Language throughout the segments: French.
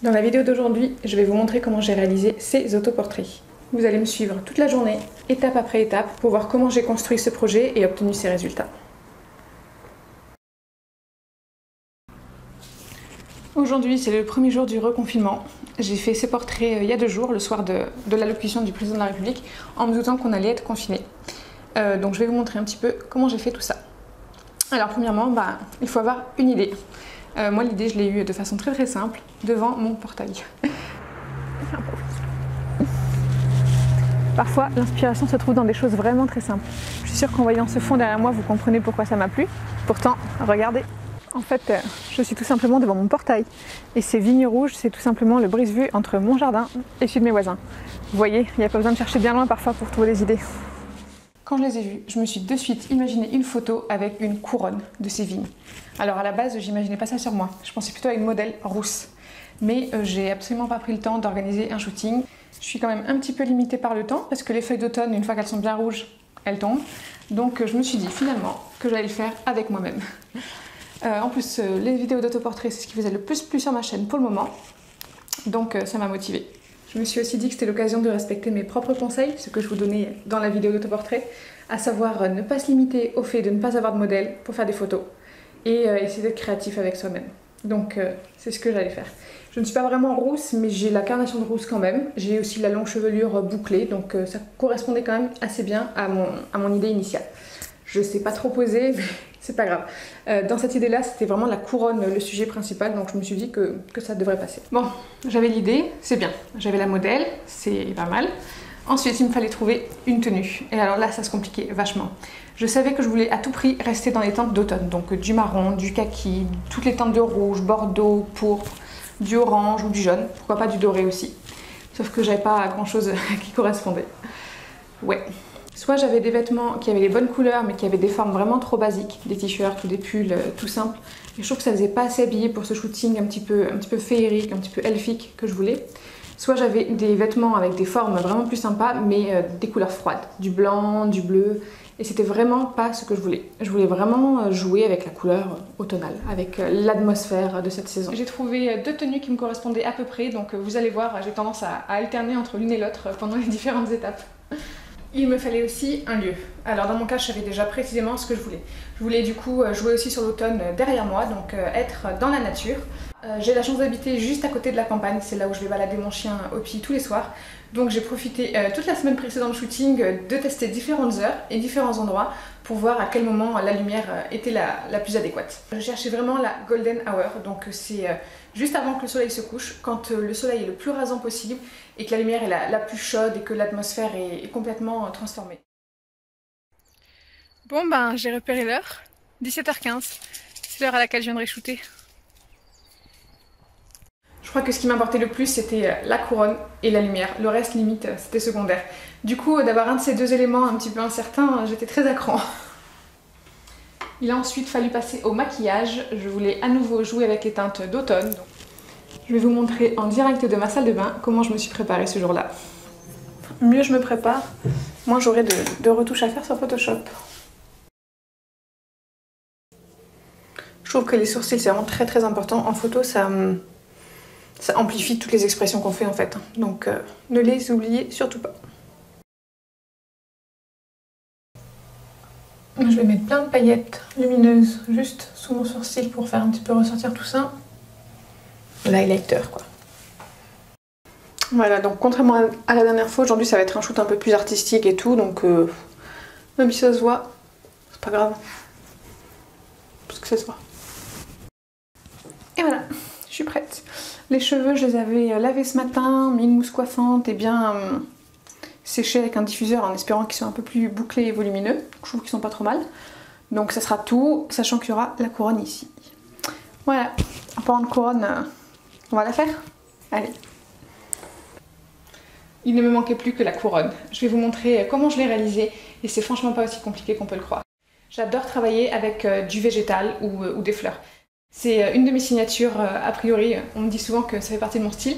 Dans la vidéo d'aujourd'hui, je vais vous montrer comment j'ai réalisé ces autoportraits. Vous allez me suivre toute la journée, étape après étape, pour voir comment j'ai construit ce projet et obtenu ces résultats. Aujourd'hui, c'est le premier jour du reconfinement. J'ai fait ces portraits il y a 2 jours, le soir de l'allocution du président de la République, en me doutant qu'on allait être confinés. Donc je vais vous montrer un petit peu comment j'ai fait tout ça. Alors premièrement, il faut avoir une idée. Moi l'idée je l'ai eue de façon très simple, devant mon portail. Parfois l'inspiration se trouve dans des choses vraiment très simples. Je suis sûre qu'en voyant ce fond derrière moi, vous comprenez pourquoi ça m'a plu. Pourtant, regardez. En fait, je suis tout simplement devant mon portail. Et ces vignes rouges, c'est tout simplement le brise-vue entre mon jardin et celui de mes voisins. Vous voyez, il n'y a pas besoin de chercher bien loin parfois pour trouver des idées. Quand je les ai vus, je me suis de suite imaginé une photo avec une couronne de ces vignes. Alors à la base, j'imaginais pas ça sur moi. Je pensais plutôt à une modèle rousse. Mais j'ai absolument pas pris le temps d'organiser un shooting. Je suis quand même un petit peu limitée par le temps parce que les feuilles d'automne, une fois qu'elles sont bien rouges, elles tombent. Donc je me suis dit finalement que j'allais le faire avec moi-même. En plus, les vidéos d'autoportrait, c'est ce qui faisait le plus plu sur ma chaîne pour le moment. Donc ça m'a motivée. Je me suis aussi dit que c'était l'occasion de respecter mes propres conseils, ce que je vous donnais dans la vidéo d'autoportrait, à savoir ne pas se limiter au fait de ne pas avoir de modèle pour faire des photos et essayer d'être créatif avec soi-même. Donc c'est ce que j'allais faire. Je ne suis pas vraiment rousse, mais j'ai la carnation de rousse quand même. J'ai aussi la longue chevelure bouclée, donc ça correspondait quand même assez bien à mon idée initiale. Je sais pas trop poser, mais c'est pas grave. Dans cette idée-là, c'était vraiment la couronne le sujet principal, donc je me suis dit que ça devrait passer. Bon, j'avais l'idée, c'est bien. J'avais la modèle, c'est pas mal. Ensuite, il me fallait trouver une tenue. Et alors là, ça se compliquait vachement. Je savais que je voulais à tout prix rester dans les teintes d'automne, donc du marron, du kaki, toutes les teintes de rouge, bordeaux, pourpre, du orange ou du jaune, pourquoi pas du doré aussi. Sauf que j'avais pas grand-chose qui correspondait. Ouais. Soit j'avais des vêtements qui avaient les bonnes couleurs mais qui avaient des formes vraiment trop basiques, des t-shirts ou des pulls tout simples. Et je trouve que ça faisait pas assez habillé pour ce shooting un petit peu féerique, un petit peu elfique que je voulais. Soit j'avais des vêtements avec des formes vraiment plus sympas mais des couleurs froides, du blanc, du bleu. Et c'était vraiment pas ce que je voulais. Je voulais vraiment jouer avec la couleur automnale, avec l'atmosphère de cette saison. J'ai trouvé 2 tenues qui me correspondaient à peu près, donc vous allez voir, j'ai tendance à alterner entre l'une et l'autre pendant les différentes étapes. Il me fallait aussi un lieu. Alors dans mon cas, je savais déjà précisément ce que je voulais. Je voulais du coup jouer aussi sur l'automne derrière moi, donc être dans la nature. J'ai la chance d'habiter juste à côté de la campagne, c'est là où je vais balader mon chien Hopi tous les soirs. Donc j'ai profité toute la semaine précédente shooting de tester différentes heures et différents endroits pour voir à quel moment la lumière était la plus adéquate. Je cherchais vraiment la golden hour, donc c'est juste avant que le soleil se couche, quand le soleil est le plus rasant possible et que la lumière est la plus chaude et que l'atmosphère est complètement transformée. Bon j'ai repéré l'heure, 17h15, c'est l'heure à laquelle je viendrai shooter. Je crois que ce qui m'importait le plus c'était la couronne et la lumière, le reste limite c'était secondaire. Du coup d'avoir un de ces 2 éléments un petit peu incertain, j'étais très à cran. Il a ensuite fallu passer au maquillage, je voulais à nouveau jouer avec les teintes d'automne. Je vais vous montrer en direct de ma salle de bain comment je me suis préparée ce jour-là. Mieux je me prépare, moins j'aurai de retouches à faire sur Photoshop. Je trouve que les sourcils c'est vraiment très important. En photo ça amplifie toutes les expressions qu'on fait en fait. Donc ne les oubliez surtout pas. Je vais mettre plein de paillettes lumineuses juste sous mon sourcil pour faire un petit peu ressortir tout ça. L'highlighter quoi. Voilà, donc contrairement à la dernière fois, aujourd'hui ça va être un shoot un peu plus artistique et tout, donc même si ça se voit, c'est pas grave. Parce que ça se voit. Et voilà, je suis prête. Les cheveux, je les avais lavés ce matin, mis une mousse coiffante et bien séchés avec un diffuseur en espérant qu'ils soient un peu plus bouclés et volumineux. Je trouve qu'ils sont pas trop mal. Donc ça sera tout, sachant qu'il y aura la couronne ici. Voilà, en parlant de couronne, on va la faire? Allez. Il ne me manquait plus que la couronne. Je vais vous montrer comment je l'ai réalisée et c'est franchement pas aussi compliqué qu'on peut le croire. J'adore travailler avec du végétal ou des fleurs. C'est une de mes signatures a priori, on me dit souvent que ça fait partie de mon style.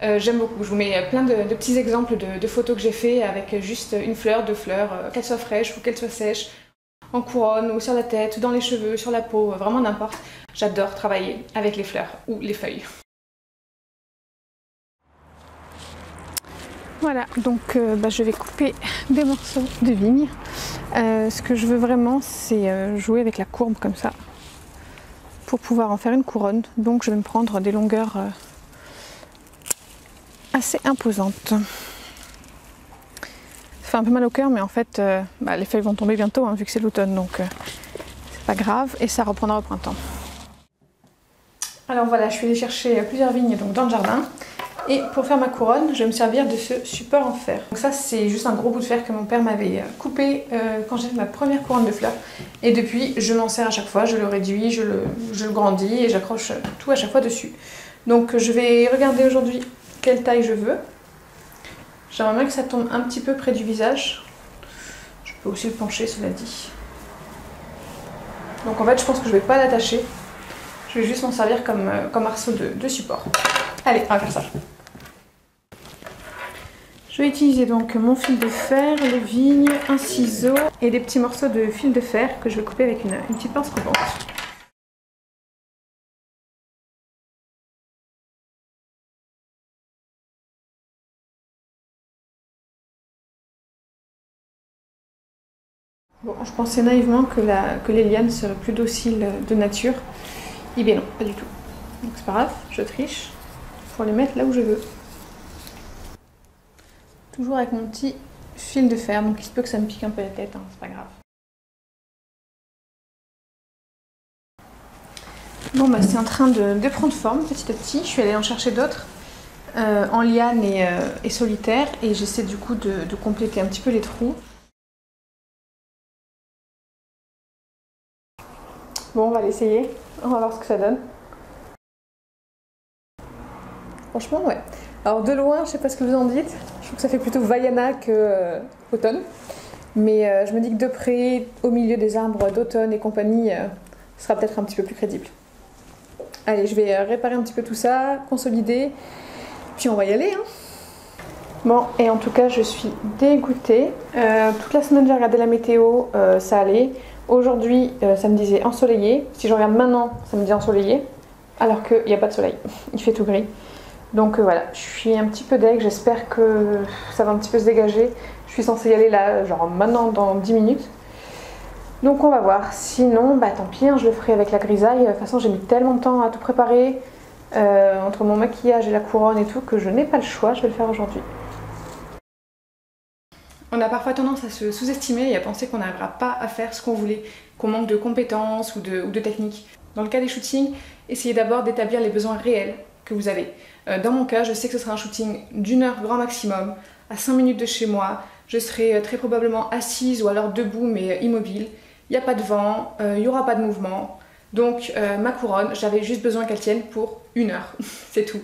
J'aime beaucoup, je vous mets plein de petits exemples de photos que j'ai fait avec juste une fleur, 2 fleurs, qu'elles soient fraîches ou qu'elles soient sèches, en couronne ou sur la tête, dans les cheveux, sur la peau, vraiment n'importe. J'adore travailler avec les fleurs ou les feuilles. Voilà, donc je vais couper des morceaux de vigne. Ce que je veux vraiment, c'est jouer avec la courbe comme ça pour pouvoir en faire une couronne. Donc je vais me prendre des longueurs assez imposantes. Ça fait un peu mal au cœur, mais en fait les feuilles vont tomber bientôt hein, vu que c'est l'automne, donc c'est pas grave et ça reprendra au printemps. Alors voilà, je suis allée chercher plusieurs vignes donc, dans le jardin. Et pour faire ma couronne, je vais me servir de ce support en fer. Donc ça, c'est juste un gros bout de fer que mon père m'avait coupé quand j'ai fait ma première couronne de fleurs. Et depuis, je m'en sers à chaque fois, je le réduis, je le grandis et j'accroche tout à chaque fois dessus. Donc je vais regarder aujourd'hui quelle taille je veux. J'aimerais bien que ça tombe un petit peu près du visage. Je peux aussi le pencher, cela dit. Donc en fait, je pense que je ne vais pas l'attacher. Je vais juste m'en servir comme arceau de support. Allez, on va faire ça. Je vais utiliser donc mon fil de fer, les vignes, un ciseau et des petits morceaux de fil de fer que je vais couper avec une petite pince coupante. Bon, je pensais naïvement que les lianes seraient plus dociles de nature. Eh bien non, pas du tout. Donc c'est pas grave, je triche pour les mettre là où je veux. Toujours avec mon petit fil de fer, donc il se peut que ça me pique un peu la tête, hein, c'est pas grave. Bon c'est en train de prendre forme petit à petit, je suis allée en chercher d'autres en liane et solitaire et j'essaie du coup de compléter un petit peu les trous. Bon, on va l'essayer, on va voir ce que ça donne. Franchement, ouais. Alors de loin, je sais pas ce que vous en dites, je trouve que ça fait plutôt Vaiana que automne. Mais je me dis que de près, au milieu des arbres d'automne et compagnie, ce sera peut-être un petit peu plus crédible. Allez, je vais réparer un petit peu tout ça, consolider, puis on va y aller. Hein. Bon, et en tout cas, je suis dégoûtée. Toute la semaine, j'ai regardé la météo, ça allait. Aujourd'hui, ça me disait ensoleillé. Si je regarde maintenant, ça me dit ensoleillé. Alors qu'il n'y a pas de soleil, il fait tout gris. Donc voilà, je suis un petit peu deg, j'espère que ça va un petit peu se dégager. Je suis censée y aller là, genre maintenant dans 10 minutes. Donc on va voir, sinon tant pis, hein, je le ferai avec la grisaille. De toute façon j'ai mis tellement de temps à tout préparer, entre mon maquillage et la couronne et tout, que je n'ai pas le choix, je vais le faire aujourd'hui. On a parfois tendance à se sous-estimer et à penser qu'on n'arrivera pas à faire ce qu'on voulait, qu'on manque de compétences ou de techniques. Dans le cas des shootings, essayez d'abord d'établir les besoins réels que vous avez. Dans mon cas, je sais que ce sera un shooting d'1 heure grand maximum, à 5 minutes de chez moi. Je serai très probablement assise ou alors debout mais immobile. Il n'y a pas de vent, il n'y aura pas de mouvement. Donc ma couronne, j'avais juste besoin qu'elle tienne pour 1 heure, c'est tout.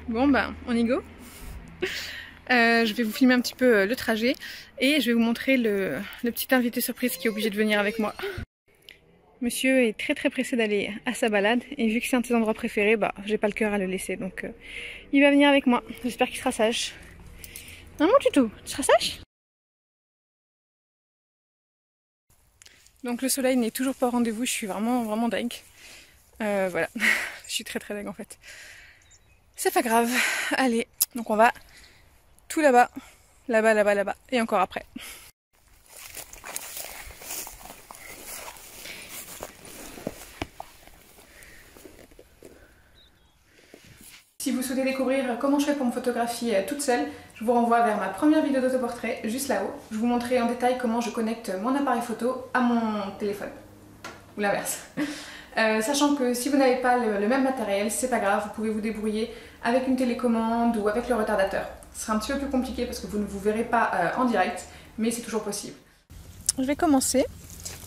Bon on y go. Je vais vous filmer un petit peu le trajet et je vais vous montrer le petit invité surprise qui est obligé de venir avec moi. Monsieur est très pressé d'aller à sa balade et vu que c'est un de ses endroits préférés, j'ai pas le cœur à le laisser, donc il va venir avec moi. J'espère qu'il sera sage. Non, mon tuto, tu seras sage? Donc le soleil n'est toujours pas au rendez-vous, je suis vraiment dingue. Voilà, je suis très dingue en fait. C'est pas grave, allez, donc on va tout là-bas, là-bas et encore après. Si vous souhaitez découvrir comment je fais pour me photographier toute seule, je vous renvoie vers ma première vidéo d'autoportrait juste là-haut. Je vous montrerai en détail comment je connecte mon appareil photo à mon téléphone. Ou l'inverse. Sachant que si vous n'avez pas le même matériel, c'est pas grave, vous pouvez vous débrouiller avec une télécommande ou avec le retardateur. Ce sera un petit peu plus compliqué parce que vous ne vous verrez pas en direct, mais c'est toujours possible. Je vais commencer.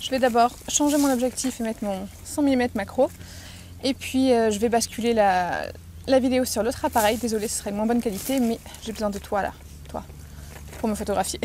Je vais d'abord changer mon objectif et mettre mon 100 mm macro. Et puis je vais basculer la vidéo sur l'autre appareil. Désolée, ce serait de moins bonne qualité, mais j'ai besoin de toi là, toi, pour me photographier.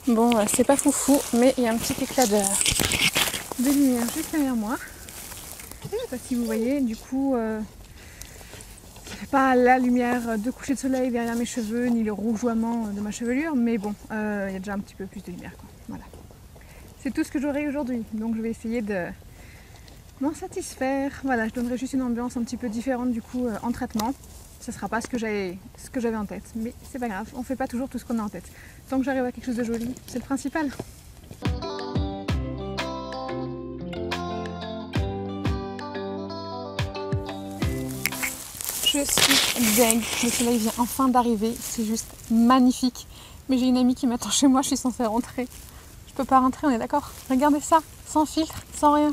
Bon, c'est pas foufou, mais il y a un petit éclat de lumière juste derrière moi. Je sais pas si vous voyez, du coup, pas la lumière de coucher de soleil derrière mes cheveux, ni le rougeoiement de ma chevelure, mais bon, il y a déjà un petit peu plus de lumière, quoi. Voilà. C'est tout ce que j'aurai aujourd'hui, donc je vais essayer de m'en satisfaire. Voilà, je donnerai juste une ambiance un petit peu différente du coup en traitement. Ce sera pas ce que j'avais en tête, mais c'est pas grave, on fait pas toujours tout ce qu'on a en tête. Tant que j'arrive à quelque chose de joli, c'est le principal. Je suis dingue, le soleil vient enfin d'arriver, c'est juste magnifique. Mais j'ai une amie qui m'attend chez moi, je suis censée rentrer. Je peux pas rentrer, on est d'accord? Regardez ça, sans filtre, sans rien.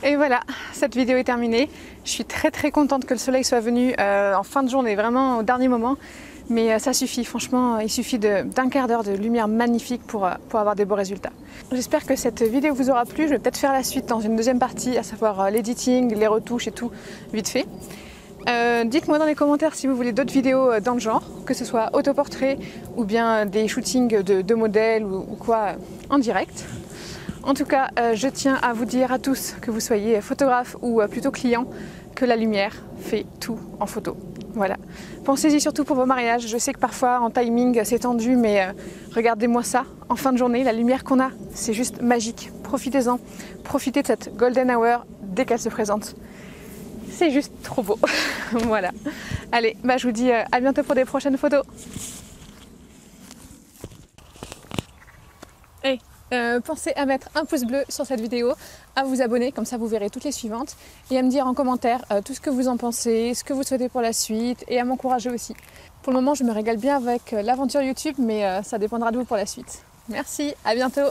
Et voilà, cette vidéo est terminée. Je suis très contente que le soleil soit venu en fin de journée, vraiment au dernier moment. Mais ça suffit, franchement, il suffit d'un quart d'heure de lumière magnifique pour avoir des beaux résultats. J'espère que cette vidéo vous aura plu. Je vais peut-être faire la suite dans une deuxième partie, à savoir l'editing, les retouches et tout, vite fait. Dites-moi dans les commentaires si vous voulez d'autres vidéos dans le genre, que ce soit autoportrait ou bien des shootings de modèles ou quoi en direct. En tout cas, je tiens à vous dire à tous, que vous soyez photographe ou plutôt client, que la lumière fait tout en photo. Voilà. Pensez-y surtout pour vos mariages. Je sais que parfois en timing c'est tendu, mais regardez-moi ça. En fin de journée, la lumière qu'on a, c'est juste magique. Profitez-en. Profitez de cette golden hour dès qu'elle se présente. C'est juste trop beau. Voilà. Allez, je vous dis à bientôt pour des prochaines photos. Hey. Pensez à mettre un pouce bleu sur cette vidéo, à vous abonner, comme ça vous verrez toutes les suivantes, et à me dire en commentaire tout ce que vous en pensez, ce que vous souhaitez pour la suite, et à m'encourager aussi. Pour le moment, je me régale bien avec l'aventure YouTube, mais ça dépendra de vous pour la suite. Merci, à bientôt!